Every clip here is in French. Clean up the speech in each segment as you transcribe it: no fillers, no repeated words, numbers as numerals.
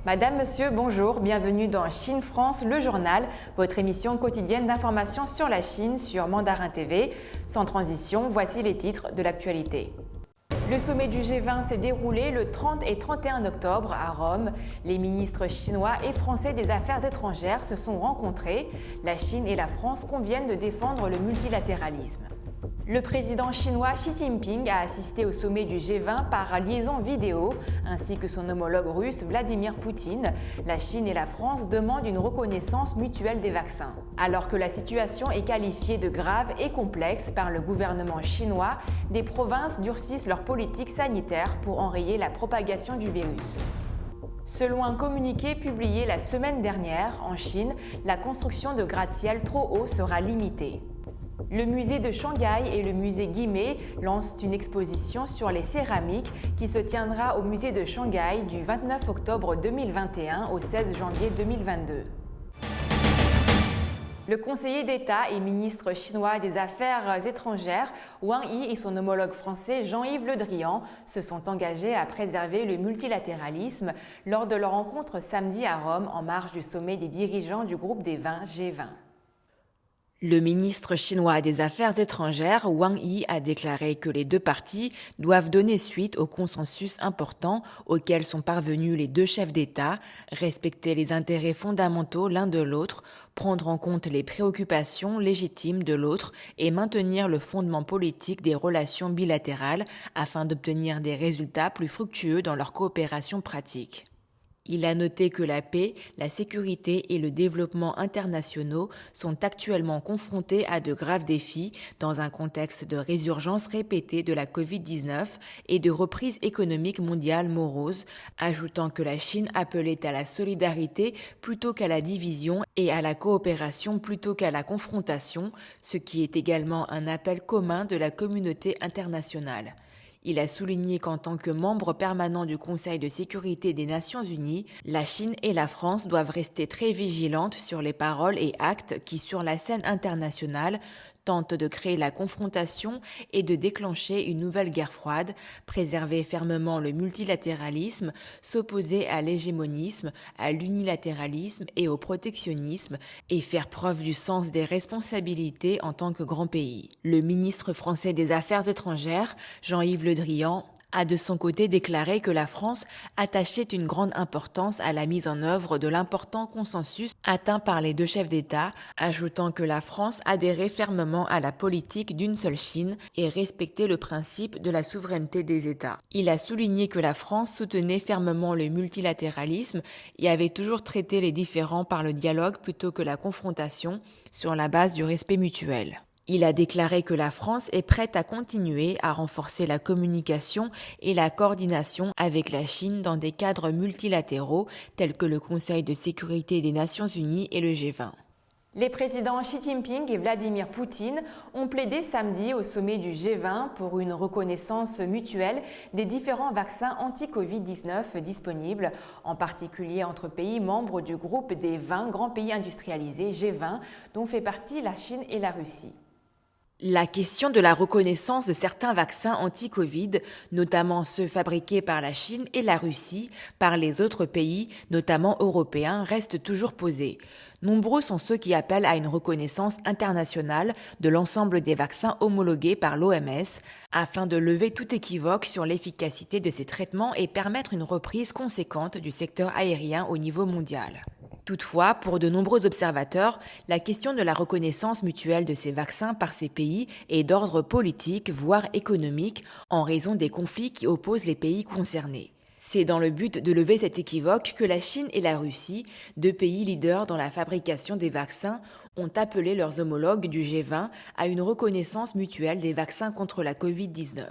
Madame, Monsieur, bonjour, bienvenue dans Chine France, le journal, votre émission quotidienne d'information sur la Chine sur Mandarin TV. Sans transition, voici les titres de l'actualité. Le sommet du G20 s'est déroulé le 30 et 31 octobre à Rome. Les ministres chinois et français des Affaires étrangères se sont rencontrés. La Chine et la France conviennent de défendre le multilatéralisme. Le président chinois Xi Jinping a assisté au sommet du G20 par liaison vidéo, ainsi que son homologue russe Vladimir Poutine. La Chine et la France demandent une reconnaissance mutuelle des vaccins. Alors que la situation est qualifiée de grave et complexe par le gouvernement chinois, des provinces durcissent leur politique sanitaire pour enrayer la propagation du virus. Selon un communiqué publié la semaine dernière, en Chine, la construction de gratte-ciel trop haut sera limitée. Le musée de Shanghai et le musée Guimet lancent une exposition sur les céramiques qui se tiendra au musée de Shanghai du 29 octobre 2021 au 16 janvier 2022. Le conseiller d'État et ministre chinois des Affaires étrangères Wang Yi et son homologue français Jean-Yves Le Drian se sont engagés à préserver le multilatéralisme lors de leur rencontre samedi à Rome en marge du sommet des dirigeants du groupe des 20 G20. Le ministre chinois des Affaires étrangères, Wang Yi, a déclaré que les deux parties doivent donner suite au consensus important auquel sont parvenus les deux chefs d'État, respecter les intérêts fondamentaux l'un de l'autre, prendre en compte les préoccupations légitimes de l'autre et maintenir le fondement politique des relations bilatérales afin d'obtenir des résultats plus fructueux dans leur coopération pratique. Il a noté que la paix, la sécurité et le développement internationaux sont actuellement confrontés à de graves défis dans un contexte de résurgence répétée de la Covid-19 et de reprise économique mondiale morose, ajoutant que la Chine appelait à la solidarité plutôt qu'à la division et à la coopération plutôt qu'à la confrontation, ce qui est également un appel commun de la communauté internationale. Il a souligné qu'en tant que membre permanent du Conseil de sécurité des Nations Unies, la Chine et la France doivent rester très vigilantes sur les paroles et actes qui, sur la scène internationale, tentent de créer la confrontation et de déclencher une nouvelle guerre froide, préserver fermement le multilatéralisme, s'opposer à l'hégémonisme, à l'unilatéralisme et au protectionnisme et faire preuve du sens des responsabilités en tant que grand pays. Le ministre français des Affaires étrangères, Jean-Yves Le Drian, a de son côté déclaré que la France attachait une grande importance à la mise en œuvre de l'important consensus atteint par les deux chefs d'État, ajoutant que la France adhérait fermement à la politique d'une seule Chine et respectait le principe de la souveraineté des États. Il a souligné que la France soutenait fermement le multilatéralisme et avait toujours traité les différends par le dialogue plutôt que la confrontation sur la base du respect mutuel. Il a déclaré que la France est prête à continuer à renforcer la communication et la coordination avec la Chine dans des cadres multilatéraux tels que le Conseil de sécurité des Nations Unies et le G20. Les présidents Xi Jinping et Vladimir Poutine ont plaidé samedi au sommet du G20 pour une reconnaissance mutuelle des différents vaccins anti-Covid-19 disponibles, en particulier entre pays membres du groupe des 20 grands pays industrialisés G20, dont fait partie la Chine et la Russie. La question de la reconnaissance de certains vaccins anti-Covid, notamment ceux fabriqués par la Chine et la Russie, par les autres pays, notamment européens, reste toujours posée. Nombreux sont ceux qui appellent à une reconnaissance internationale de l'ensemble des vaccins homologués par l'OMS afin de lever tout équivoque sur l'efficacité de ces traitements et permettre une reprise conséquente du secteur aérien au niveau mondial. Toutefois, pour de nombreux observateurs, la question de la reconnaissance mutuelle de ces vaccins par ces pays est d'ordre politique, voire économique, en raison des conflits qui opposent les pays concernés. C'est dans le but de lever cet équivoque que la Chine et la Russie, deux pays leaders dans la fabrication des vaccins, ont appelé leurs homologues du G20 à une reconnaissance mutuelle des vaccins contre la Covid-19.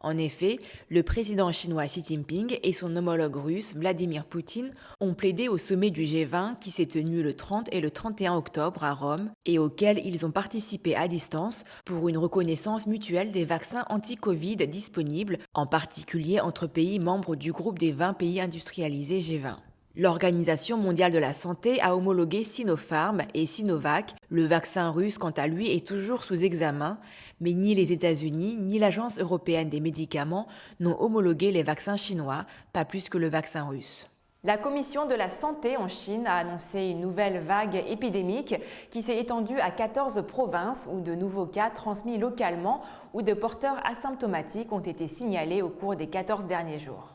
En effet, le président chinois Xi Jinping et son homologue russe Vladimir Poutine ont plaidé au sommet du G20 qui s'est tenu le 30 et le 31 octobre à Rome et auquel ils ont participé à distance pour une reconnaissance mutuelle des vaccins anti-Covid disponibles, en particulier entre pays membres du groupe des 20 pays industrialisés G20. L'Organisation mondiale de la santé a homologué Sinopharm et Sinovac. Le vaccin russe, quant à lui, est toujours sous examen, mais ni les États-Unis ni l'Agence européenne des médicaments n'ont homologué les vaccins chinois, pas plus que le vaccin russe. La Commission de la santé en Chine a annoncé une nouvelle vague épidémique qui s'est étendue à 14 provinces où de nouveaux cas transmis localement ou de porteurs asymptomatiques ont été signalés au cours des 14 derniers jours.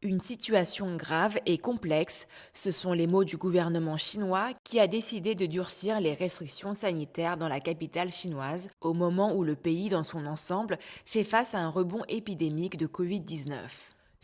Une situation grave et complexe, ce sont les mots du gouvernement chinois qui a décidé de durcir les restrictions sanitaires dans la capitale chinoise au moment où le pays dans son ensemble fait face à un rebond épidémique de Covid-19.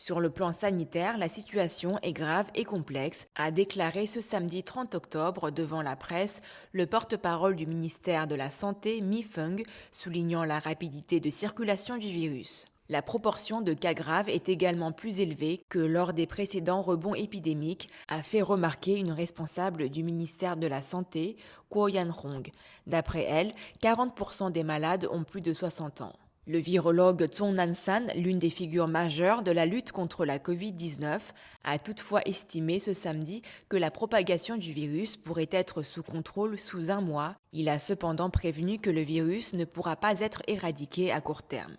Sur le plan sanitaire, la situation est grave et complexe, a déclaré ce samedi 30 octobre devant la presse le porte-parole du ministère de la Santé, Mi Feng, soulignant la rapidité de circulation du virus. La proportion de cas graves est également plus élevée que lors des précédents rebonds épidémiques, a fait remarquer une responsable du ministère de la Santé, Guo Yanhong. D'après elle, 40% des malades ont plus de 60 ans. Le virologue Zhong Nansan, l'une des figures majeures de la lutte contre la Covid-19, a toutefois estimé ce samedi que la propagation du virus pourrait être sous contrôle sous un mois. Il a cependant prévenu que le virus ne pourra pas être éradiqué à court terme.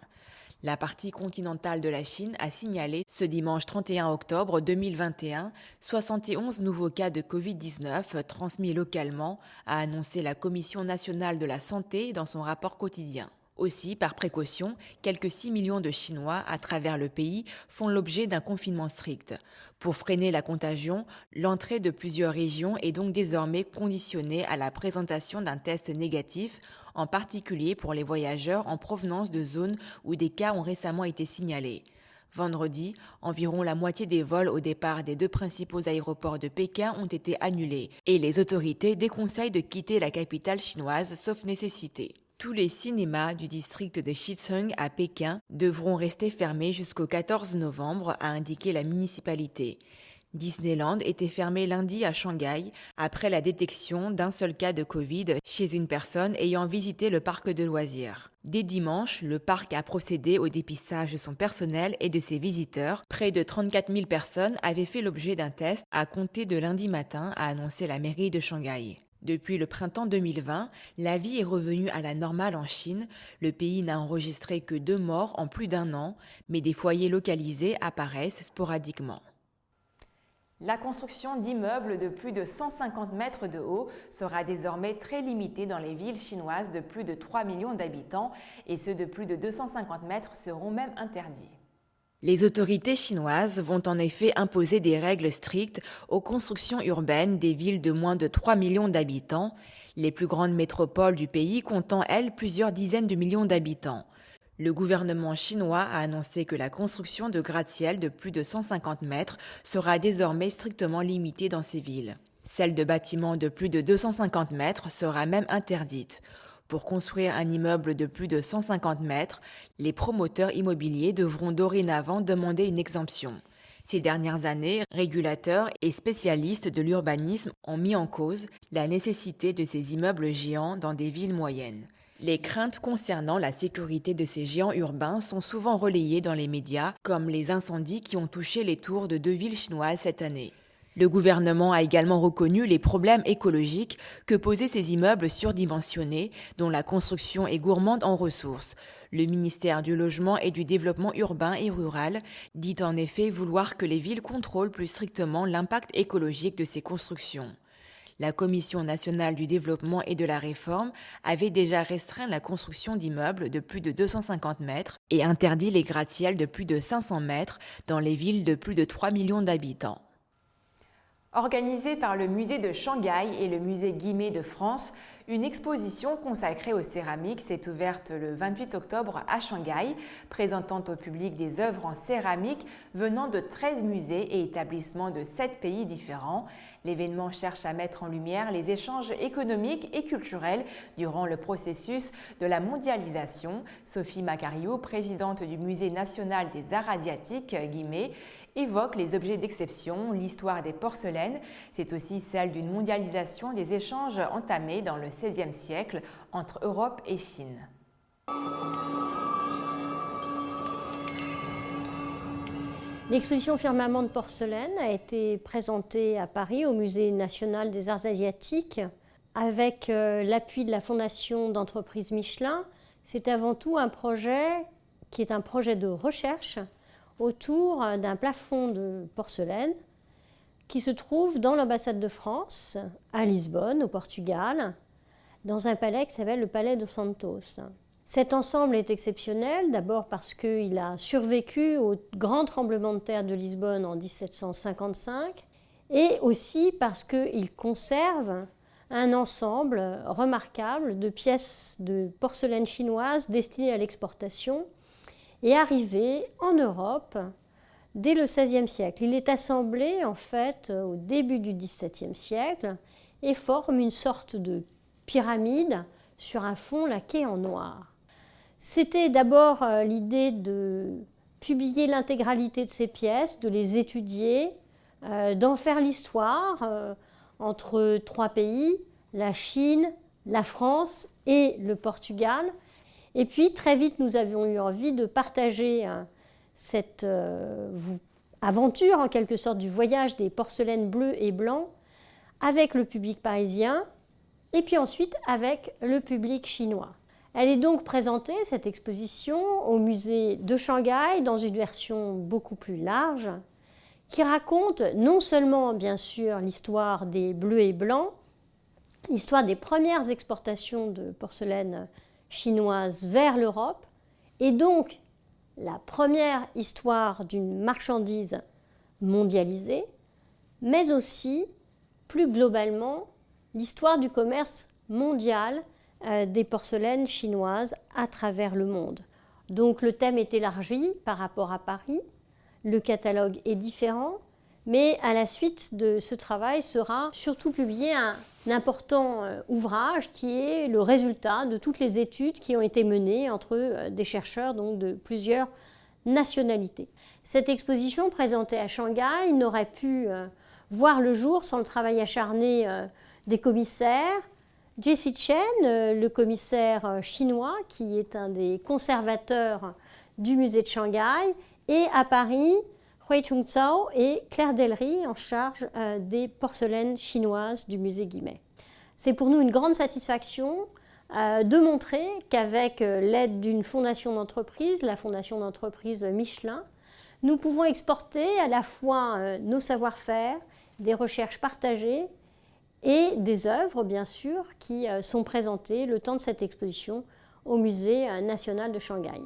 La partie continentale de la Chine a signalé ce dimanche 31 octobre 2021 71 nouveaux cas de Covid-19 transmis localement, a annoncé la Commission nationale de la santé dans son rapport quotidien. Aussi, par précaution, quelques 6 millions de Chinois à travers le pays font l'objet d'un confinement strict. Pour freiner la contagion, l'entrée de plusieurs régions est donc désormais conditionnée à la présentation d'un test négatif, en particulier pour les voyageurs en provenance de zones où des cas ont récemment été signalés. Vendredi, environ la moitié des vols au départ des 2 principaux aéroports de Pékin ont été annulés et les autorités déconseillent de quitter la capitale chinoise sauf nécessité. Tous les cinémas du district de Xizheng à Pékin devront rester fermés jusqu'au 14 novembre, a indiqué la municipalité. Disneyland était fermé lundi à Shanghai après la détection d'un seul cas de Covid chez une personne ayant visité le parc de loisirs. Dès dimanche, le parc a procédé au dépistage de son personnel et de ses visiteurs. Près de 34 000 personnes avaient fait l'objet d'un test à compter de lundi matin, a annoncé la mairie de Shanghai. Depuis le printemps 2020, la vie est revenue à la normale en Chine. Le pays n'a enregistré que 2 morts en plus d'1 an, mais des foyers localisés apparaissent sporadiquement. La construction d'immeubles de plus de 150 mètres de haut sera désormais très limitée dans les villes chinoises de plus de 3 millions d'habitants et ceux de plus de 250 mètres seront même interdits. Les autorités chinoises vont en effet imposer des règles strictes aux constructions urbaines des villes de moins de 3 millions d'habitants, les plus grandes métropoles du pays comptant, elles, plusieurs dizaines de millions d'habitants. Le gouvernement chinois a annoncé que la construction de gratte-ciel de plus de 150 mètres sera désormais strictement limitée dans ces villes. Celle de bâtiments de plus de 250 mètres sera même interdite. Pour construire un immeuble de plus de 150 mètres, les promoteurs immobiliers devront dorénavant demander une exemption. Ces dernières années, régulateurs et spécialistes de l'urbanisme ont mis en cause la nécessité de ces immeubles géants dans des villes moyennes. Les craintes concernant la sécurité de ces géants urbains sont souvent relayées dans les médias, comme les incendies qui ont touché les tours de 2 villes chinoises cette année. Le gouvernement a également reconnu les problèmes écologiques que posaient ces immeubles surdimensionnés, dont la construction est gourmande en ressources. Le ministère du Logement et du Développement urbain et rural dit en effet vouloir que les villes contrôlent plus strictement l'impact écologique de ces constructions. La Commission nationale du développement et de la réforme avait déjà restreint la construction d'immeubles de plus de 250 mètres et interdit les gratte-ciels de plus de 500 mètres dans les villes de plus de 3 millions d'habitants. Organisée par le musée de Shanghai et le musée Guimet de France, une exposition consacrée aux céramiques s'est ouverte le 28 octobre à Shanghai, présentant au public des œuvres en céramique venant de 13 musées et établissements de 7 pays différents. L'événement cherche à mettre en lumière les échanges économiques et culturels durant le processus de la mondialisation. Sophie Macario, présidente du Musée national des arts asiatiques, Guimet, évoque les objets d'exception, l'histoire des porcelaines. C'est aussi celle d'une mondialisation des échanges entamés dans le XVIe siècle entre Europe et Chine. L'exposition Firmament de porcelaine a été présentée à Paris au Musée national des arts asiatiques avec l'appui de la Fondation d'entreprise Michelin. C'est avant tout un projet qui est un projet de recherche autour d'un plafond de porcelaine qui se trouve dans l'ambassade de France, à Lisbonne, au Portugal, dans un palais qui s'appelle le Palais de Santos. Cet ensemble est exceptionnel, d'abord parce qu'il a survécu au grand tremblement de terre de Lisbonne en 1755, et aussi parce qu'il conserve un ensemble remarquable de pièces de porcelaine chinoise destinées à l'exportation et arrivées en Europe dès le XVIe siècle. Il est assemblé en fait au début du XVIIe siècle et forme une sorte de pyramide sur un fond laqué en noir. C'était d'abord l'idée de publier l'intégralité de ces pièces, de les étudier, d'en faire l'histoire entre trois pays, la Chine, la France et le Portugal. Et puis très vite nous avions eu envie de partager cette aventure en quelque sorte du voyage des porcelaines bleues et blancs avec le public parisien et puis ensuite avec le public chinois. Elle est donc présentée, cette exposition, au musée de Shanghai dans une version beaucoup plus large qui raconte non seulement bien sûr l'histoire des bleus et blancs, l'histoire des premières exportations de porcelaine chinoise vers l'Europe et donc la première histoire d'une marchandise mondialisée, mais aussi, plus globalement, l'histoire du commerce mondial des porcelaines chinoises à travers le monde. Donc le thème est élargi par rapport à Paris, le catalogue est différent, mais à la suite de ce travail sera surtout publié un important ouvrage qui est le résultat de toutes les études qui ont été menées entre des chercheurs donc de plusieurs nationalités. Cette exposition présentée à Shanghai n'aurait pu voir le jour sans le travail acharné des commissaires. Jesse Chen, le commissaire chinois qui est un des conservateurs du musée de Shanghai, et à Paris, Hui Chung-Tsao et Claire Delry en charge des porcelaines chinoises du musée Guimet. C'est pour nous une grande satisfaction de montrer qu'avec l'aide d'une fondation d'entreprise, la fondation d'entreprise Michelin, nous pouvons exporter à la fois nos savoir-faire, des recherches partagées et des œuvres, bien sûr, qui sont présentées le temps de cette exposition au Musée national de Shanghai.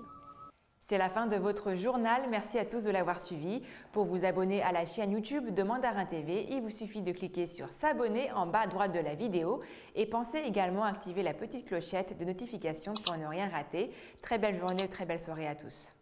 C'est la fin de votre journal. Merci à tous de l'avoir suivi. Pour vous abonner à la chaîne YouTube de Mandarin TV, il vous suffit de cliquer sur s'abonner en bas à droite de la vidéo et pensez également à activer la petite clochette de notification pour ne rien rater. Très belle journée, très belle soirée à tous.